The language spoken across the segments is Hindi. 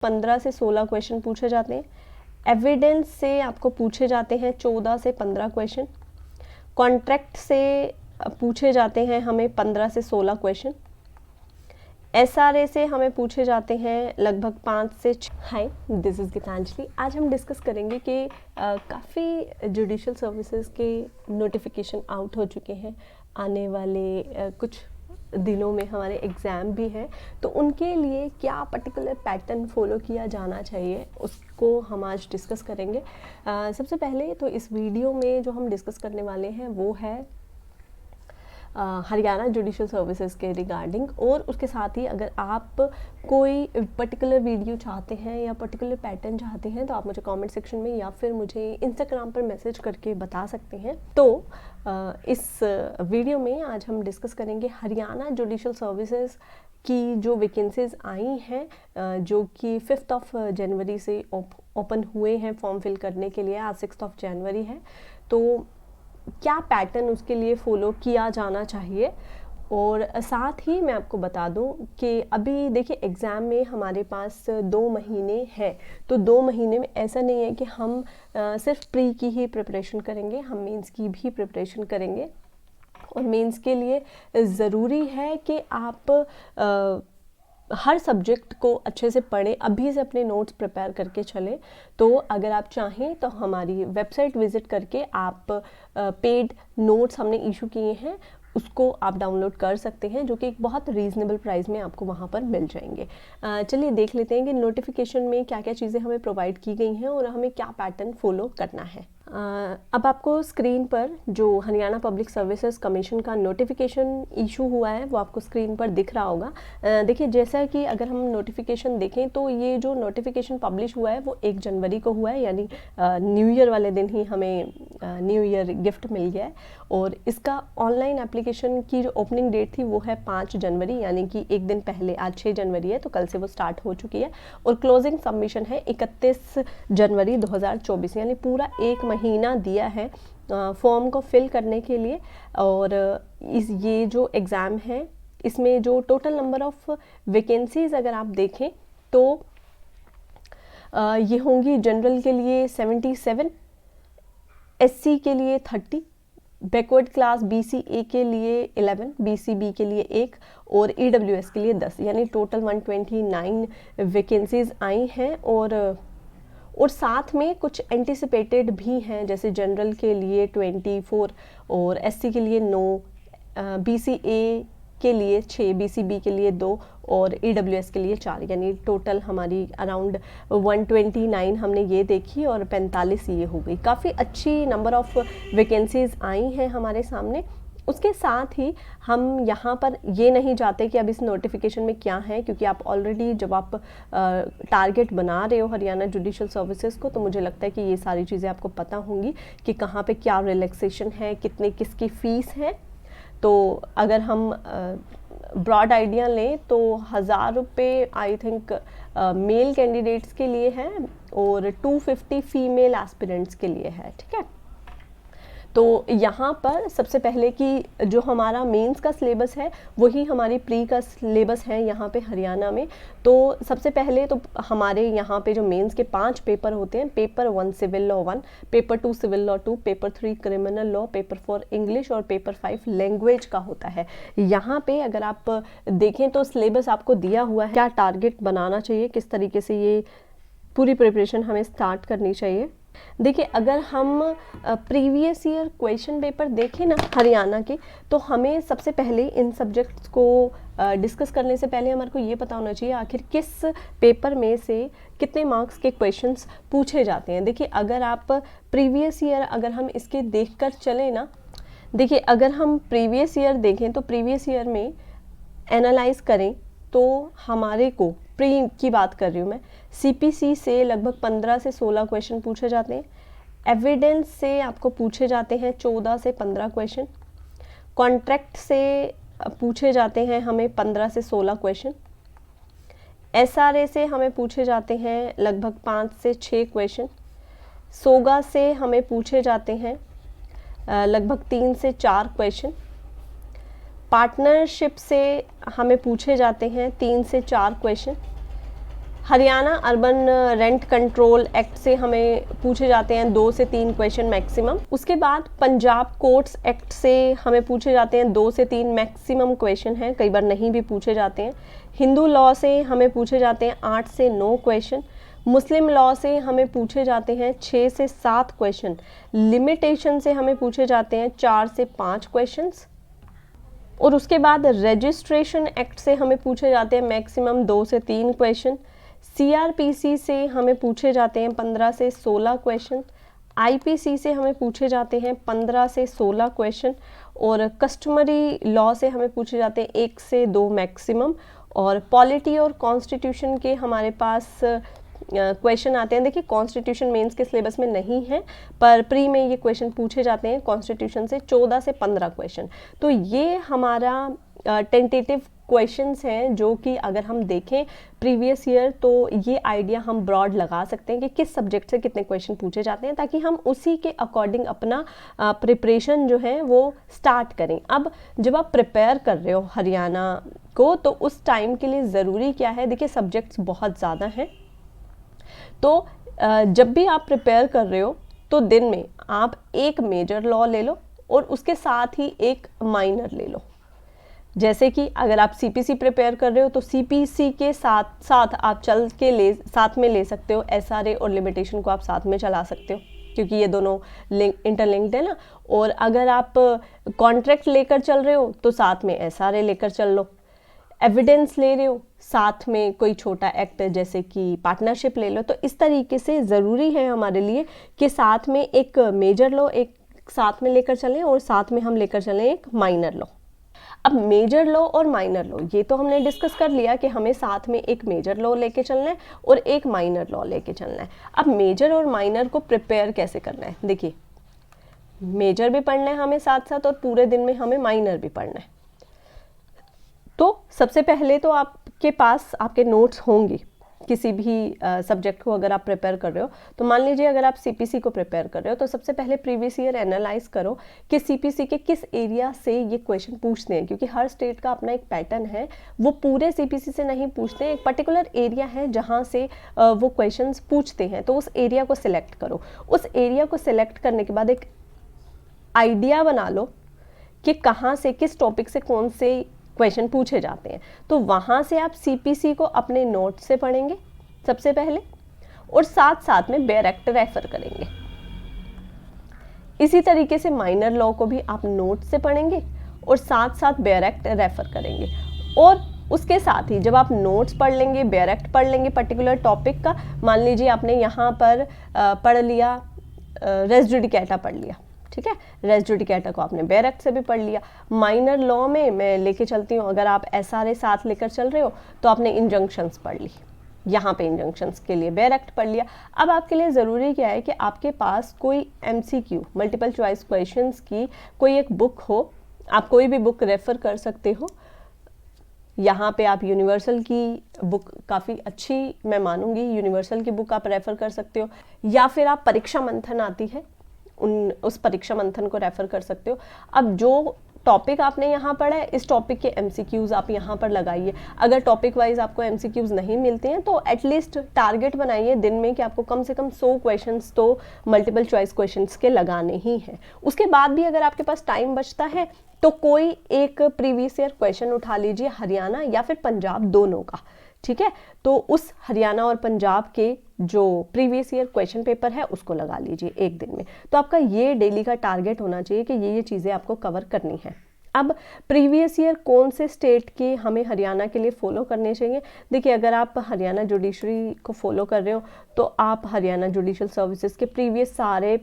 15 से 16 क्वेश्चन पूछे जाते हैं। एविडेंस से आपको पूछे जाते हैं 14 से 15 क्वेश्चन। कॉन्ट्रैक्ट से पूछे जाते हैं हमें 15 से 16 क्वेश्चन। एसआरए से हमें पूछे जाते हैं लगभग 5 से 6। हाय, दिस इज़ गीतांजलि। आज हम डिस्कस करेंगे कि काफ़ी जुडिशल सर्विसेज के नोटिफिकेशन आउट हो चुके हैं। आने वाले कुछ दिनों में हमारे एग्ज़ाम भी हैं, तो उनके लिए क्या पर्टिकुलर पैटर्न फॉलो किया जाना चाहिए उसको हम आज डिस्कस करेंगे। सबसे पहले तो इस वीडियो में जो हम डिस्कस करने वाले हैं वो है हरियाणा जुडिशल सर्विसेज के रिगार्डिंग, और उसके साथ ही अगर आप कोई पर्टिकुलर वीडियो चाहते हैं या पर्टिकुलर पैटर्न चाहते हैं तो आप मुझे कमेंट सेक्शन में या फिर मुझे इंस्टाग्राम पर मैसेज करके बता सकते हैं। तो इस वीडियो में आज हम डिस्कस करेंगे हरियाणा जुडिशल सर्विसेज की जो वैकेंसीज आई हैं, जो कि 5 जनवरी से ओपन हुए हैं फॉर्म फिल करने के लिए। आज 6 जनवरी है, तो क्या पैटर्न उसके लिए फॉलो किया जाना चाहिए। और साथ ही मैं आपको बता दूं कि अभी देखिए एग्ज़ाम में हमारे पास 2 महीने हैं, तो 2 महीने में ऐसा नहीं है कि हम सिर्फ प्री की ही प्रिपरेशन करेंगे, हम मेंस की भी प्रिपरेशन करेंगे। और मेंस के लिए ज़रूरी है कि आप हर सब्जेक्ट को अच्छे से पढ़ें, अभी से अपने नोट्स प्रिपेयर करके चलें। तो अगर आप चाहें तो हमारी वेबसाइट विज़िट करके आप पेड नोट्स हमने इशू किए हैं उसको आप डाउनलोड कर सकते हैं, जो कि एक बहुत रीज़नेबल प्राइस में आपको वहाँ पर मिल जाएंगे। चलिए देख लेते हैं कि नोटिफिकेशन में क्या क्या चीज़ें हमें प्रोवाइड की गई हैं और हमें क्या पैटर्न फॉलो करना है। अब आपको स्क्रीन पर जो हरियाणा पब्लिक सर्विसेज कमीशन का नोटिफिकेशन इशू हुआ है वो आपको स्क्रीन पर दिख रहा होगा। देखिए जैसा कि अगर हम नोटिफिकेशन देखें तो ये जो नोटिफिकेशन पब्लिश हुआ है वो 1 जनवरी को हुआ है, यानी न्यू ईयर वाले दिन ही हमें न्यू ईयर गिफ्ट मिल गया है। और इसका ऑनलाइन एप्लीकेशन की जो ओपनिंग डेट थी वो है 5 जनवरी, यानी कि एक दिन पहले। आज 6 जनवरी है तो कल से वो स्टार्ट हो चुकी है। और क्लोजिंग सबमिशन है 31 जनवरी 2024, यानी पूरा 1 महीना दिया है फॉर्म को फिल करने के लिए। और ये जो एग्ज़ाम है इसमें जो टोटल नंबर ऑफ वैकेंसीज अगर आप देखें तो ये होंगी जनरल के लिए 77, एससी के लिए 30, बैकवर्ड क्लास BCA के लिए 11, BCB के लिए 1 और EWS के लिए 10, यानी टोटल 129 वैकेंसीज आई हैं। और साथ में कुछ एंटिसिपेटेड भी हैं, जैसे जनरल के लिए 24 और एससी के लिए 9, BCA के लिए 6, BCB के लिए 2 और EWS के लिए 4, यानी टोटल हमारी अराउंड 129 हमने ये देखी और 45 ये हो गई। काफ़ी अच्छी नंबर ऑफ़ वैकेंसीज आई हैं हमारे सामने। उसके साथ ही हम यहाँ पर ये नहीं चाहते कि अब इस नोटिफिकेशन में क्या है, क्योंकि आप ऑलरेडी जब आप टारगेट बना रहे हो हरियाणा जुडिशल सर्विसेज को, तो मुझे लगता है कि ये सारी चीज़ें आपको पता होंगी कि कहाँ पे क्या रिलैक्सेशन है, कितने किसकी फ़ीस है। तो अगर हम ब्रॉड आइडिया लें तो 1000 रुपये आई थिंक मेल कैंडिडेट्स के लिए है और 250 फीमेल एस्पिरेंट्स के लिए है, ठीक है। तो यहाँ पर सबसे पहले कि जो हमारा मेंस का सिलेबस है वही हमारी प्री का सिलेबस है यहाँ पे हरियाणा में। तो सबसे पहले तो हमारे यहाँ पे जो मेंस के 5 पेपर होते हैं, paper 1 civil law 1, paper 2 civil law 2, paper 3 criminal law, paper 4 English और पेपर 5 लैंग्वेज का होता है। यहाँ पे अगर आप देखें तो सिलेबस आपको दिया हुआ है, क्या टारगेट बनाना चाहिए, किस तरीके से ये पूरी प्रिपरेशन हमें स्टार्ट करनी चाहिए। देखिए अगर हम प्रीवियस ईयर क्वेश्चन पेपर देखें ना हरियाणा के, तो हमें सबसे पहले इन सब्जेक्ट्स को डिस्कस करने से पहले हमारे को ये पता होना चाहिए आखिर किस पेपर में से कितने मार्क्स के क्वेश्चंस पूछे जाते हैं। देखिए अगर आप प्रीवियस ईयर अगर हम इसके देखकर चलें ना, देखिए अगर हम प्रीवियस ईयर देखें तो प्रीवियस ईयर में एनालाइज करें तो हमारे को प्री की बात कर रही हूँ मैं, CPC से लगभग 15 से 16 क्वेश्चन पूछे जाते हैं। एविडेंस से आपको पूछे जाते हैं 14 से 15 क्वेश्चन। कॉन्ट्रैक्ट से पूछे जाते हैं हमें 15 से 16 क्वेश्चन। SRA से हमें पूछे जाते हैं लगभग 5 से 6 क्वेश्चन। सोगा से हमें पूछे जाते हैं लगभग 3 से 4 क्वेश्चन। पार्टनरशिप से हमें पूछे जाते हैं 3 से 4 question. Haryana urban rent control act से हमें पूछे जाते हैं 2 से 3 क्वेश्चन मैक्सिमम। उसके बाद पंजाब कोर्ट्स एक्ट से हमें पूछे जाते हैं 2 से 3 मैक्सिमम क्वेश्चन हैं, कई बार नहीं भी पूछे जाते हैं। हिंदू लॉ से हमें पूछे जाते हैं 8 से 9 क्वेश्चन। मुस्लिम लॉ से हमें पूछे जाते हैं 6 से 7 क्वेश्चन। लिमिटेशन से हमें पूछे जाते हैं 4 से 5 क्वेश्चंस। और उसके बाद रजिस्ट्रेशन एक्ट से हमें पूछे जाते हैं मैक्सिमम 2 से 3 क्वेश्चन। सीआरपीसी से हमें पूछे जाते हैं 15 से 16 क्वेश्चन। आईपीसी से हमें पूछे जाते हैं 15 से 16 क्वेश्चन। और कस्टमरी लॉ से हमें पूछे जाते हैं 1 से 2 मैक्सिमम। और पॉलिटी और कॉन्स्टिट्यूशन के हमारे पास क्वेश्चन आते हैं। देखिए कॉन्स्टिट्यूशन मेंस के सिलेबस में नहीं है, पर प्री में ये क्वेश्चन पूछे जाते हैं कॉन्स्टिट्यूशन से 14 से 15 क्वेश्चन। तो ये हमारा टेंटेटिव क्वेश्चंस हैं जो कि अगर हम देखें प्रीवियस ईयर तो ये आइडिया हम ब्रॉड लगा सकते हैं कि किस सब्जेक्ट से कितने क्वेश्चन पूछे जाते हैं, ताकि हम उसी के अकॉर्डिंग अपना प्रिपरेशन जो है वो स्टार्ट करें। अब जब आप प्रिपेयर कर रहे हो हरियाणा को, तो उस टाइम के लिए ज़रूरी क्या है, देखिए सब्जेक्ट्स बहुत ज़्यादा हैं। तो जब भी आप प्रिपेयर कर रहे हो तो दिन में आप एक मेजर लॉ ले लो और उसके साथ ही एक माइनर ले लो। जैसे कि अगर आप सीपीसी प्रिपेयर कर रहे हो तो सीपीसी के साथ साथ आप साथ में ले सकते हो एसआरए और लिमिटेशन को आप साथ में चला सकते हो, क्योंकि ये दोनों इंटरलिंक्ड है ना। और अगर आप कॉन्ट्रैक्ट लेकर चल रहे हो तो साथ में एसआरए लेकर चल लो। एविडेंस ले रहे हो साथ में कोई छोटा एक्ट जैसे कि पार्टनरशिप ले लो। तो इस तरीके से ज़रूरी है हमारे लिए कि साथ में एक मेजर लॉ एक साथ में लेकर चलें और साथ में हम लेकर चलें एक माइनर लॉ। अब मेजर लॉ और माइनर लॉ ये तो हमने डिस्कस कर लिया कि हमें साथ में एक मेजर लॉ लेके चलना है और एक माइनर लॉ लेके चलना है। अब मेजर और माइनर को प्रिपेयर कैसे करना है, देखिए मेजर भी पढ़ना है हमें साथ साथ और पूरे दिन में हमें माइनर भी पढ़ना है। तो सबसे पहले तो आपके पास आपके नोट्स होंगे किसी भी सब्जेक्ट को अगर आप प्रिपेयर कर रहे हो। तो मान लीजिए अगर आप सीपीसी को प्रिपेयर कर रहे हो तो सबसे पहले प्रीवियस ईयर एनालाइज करो कि सीपीसी के किस एरिया से ये क्वेश्चन पूछते हैं, क्योंकि हर स्टेट का अपना एक पैटर्न है। वो पूरे सीपीसी से नहीं पूछते हैं, एक पर्टिकुलर एरिया है जहाँ से वो क्वेश्चंस पूछते हैं। तो उस एरिया को सिलेक्ट करो। उस एरिया को सिलेक्ट करने के बाद एक आइडिया बना लो कि कहाँ से किस टॉपिक से कौन से क्वेश्चन पूछे जाते हैं। तो वहाँ से आप सीपीसी को अपने नोट से पढ़ेंगे सबसे पहले, और साथ साथ में बेयर एक्ट रेफर करेंगे। इसी तरीके से माइनर लॉ को भी आप नोट से पढ़ेंगे और साथ साथ बेयर एक्ट रेफर करेंगे। और उसके साथ ही जब आप नोट्स पढ़ लेंगे, बेयर एक्ट पढ़ लेंगे पर्टिकुलर टॉपिक का, मान लीजिए आपने यहाँ पर पढ़ लिया रेस जुडिकेटा पढ़ लिया, ठीक है, रेस जुडिकेटा को आपने बेयर एक्ट से भी पढ़ लिया। माइनर लॉ में मैं लेके चलती हूँ, अगर आप एसआरए साथ लेकर चल रहे हो तो आपने इंजंक्शंस पढ़ ली, यहाँ पे इंजंक्शंस के लिए बेयर एक्ट पढ़ लिया। अब आपके लिए ज़रूरी क्या है कि आपके पास कोई एमसीक्यू मल्टीपल चॉइस क्वेश्चंस की कोई एक बुक हो। आप कोई भी बुक रेफ़र कर सकते हो। यहाँ पे आप यूनिवर्सल की बुक काफ़ी अच्छी मैं मानूंगी, यूनिवर्सल की बुक आप रेफ़र कर सकते हो, या फिर आप परीक्षा मंथन आती है उस परीक्षा मंथन को रेफर कर सकते हो। अब जो टॉपिक आपने यहाँ पढ़ा है इस टॉपिक के एमसीक्यूज आप यहाँ पर लगाइए। अगर टॉपिक वाइज आपको एमसीक्यूज नहीं मिलते हैं तो एटलीस्ट टारगेट बनाइए दिन में कि आपको कम से कम 100 क्वेश्चंस तो मल्टीपल चॉइस क्वेश्चंस के लगाने ही हैं। उसके बाद भी अगर आपके पास टाइम बचता है तो कोई एक प्रीवियस ईयर क्वेश्चन उठा लीजिए, हरियाणा या फिर पंजाब दोनों का, ठीक है। तो उस हरियाणा और पंजाब के जो प्रीवियस ईयर क्वेश्चन पेपर है उसको लगा लीजिए एक दिन में। तो आपका ये डेली का टारगेट होना चाहिए कि ये चीज़ें आपको कवर करनी है। अब प्रीवियस ईयर कौन से स्टेट के हमें हरियाणा के लिए फॉलो करने चाहिए, देखिए अगर आप हरियाणा जुडिशरी को फॉलो कर रहे हो तो आप हरियाणा जुडिशल सर्विसेज के प्रीवियस सारे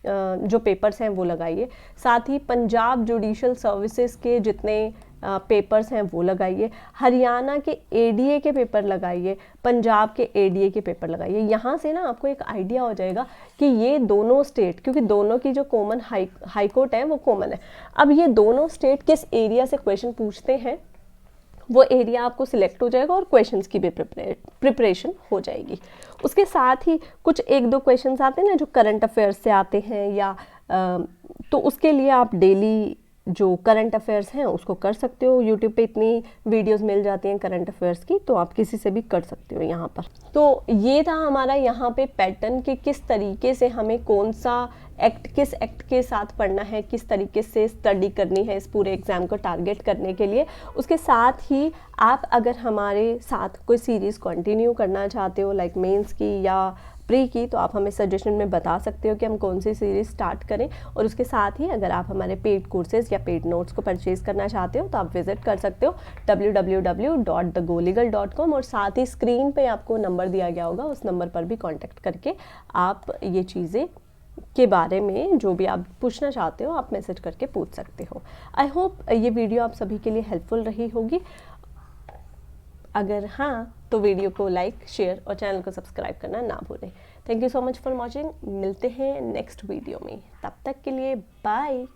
जो पेपर्स हैं वो लगाइए। साथ ही पंजाब जुडिशल सर्विसेज के जितने पेपर्स हैं वो लगाइए। हरियाणा के एडीए के पेपर लगाइए, पंजाब के एडीए के पेपर लगाइए। यहाँ से ना आपको एक आइडिया हो जाएगा कि ये दोनों स्टेट, क्योंकि दोनों की जो कॉमन हाई कोर्ट है वो कॉमन है। अब ये दोनों स्टेट किस एरिया से क्वेश्चन पूछते हैं वो एरिया आपको सिलेक्ट हो जाएगा और क्वेश्चंस की भी प्रिपरेशन हो जाएगी। उसके साथ ही कुछ एक दो क्वेश्चंस आते हैं ना जो करंट अफेयर्स से आते हैं या तो उसके लिए आप डेली जो करंट अफेयर्स हैं उसको कर सकते हो। यूट्यूब पे इतनी वीडियोस मिल जाती हैं करंट अफेयर्स की, तो आप किसी से भी कर सकते हो यहाँ पर। तो ये था हमारा यहाँ पे पैटर्न कि किस तरीके से हमें कौन सा किस एक्ट के साथ पढ़ना है, किस तरीके से स्टडी करनी है इस पूरे एग्ज़ाम को टारगेट करने के लिए। उसके साथ ही आप अगर हमारे साथ कोई सीरीज़ कंटिन्यू करना चाहते हो लाइक मेंस की या प्री की, तो आप हमें सजेशन में बता सकते हो कि हम कौन सी सीरीज़ स्टार्ट करें। और उसके साथ ही अगर आप हमारे पेड कोर्सेज़ या पेड नोट्स को परचेज़ करना चाहते हो तो आप विज़िट कर सकते हो www.thegoligal.com, और साथ ही स्क्रीन पे आपको नंबर दिया गया होगा, उस नंबर पर भी कॉन्टैक्ट करके आप ये चीज़ें के बारे में जो भी आप पूछना चाहते हो आप मैसेज करके पूछ सकते हो। आई होप ये वीडियो आप सभी के लिए हेल्पफुल रही होगी। अगर हाँ तो वीडियो को लाइक, शेयर और चैनल को सब्सक्राइब करना ना भूलें। Thank you so much for watching. मिलते हैं नेक्स्ट वीडियो में, तब तक के लिए बाय।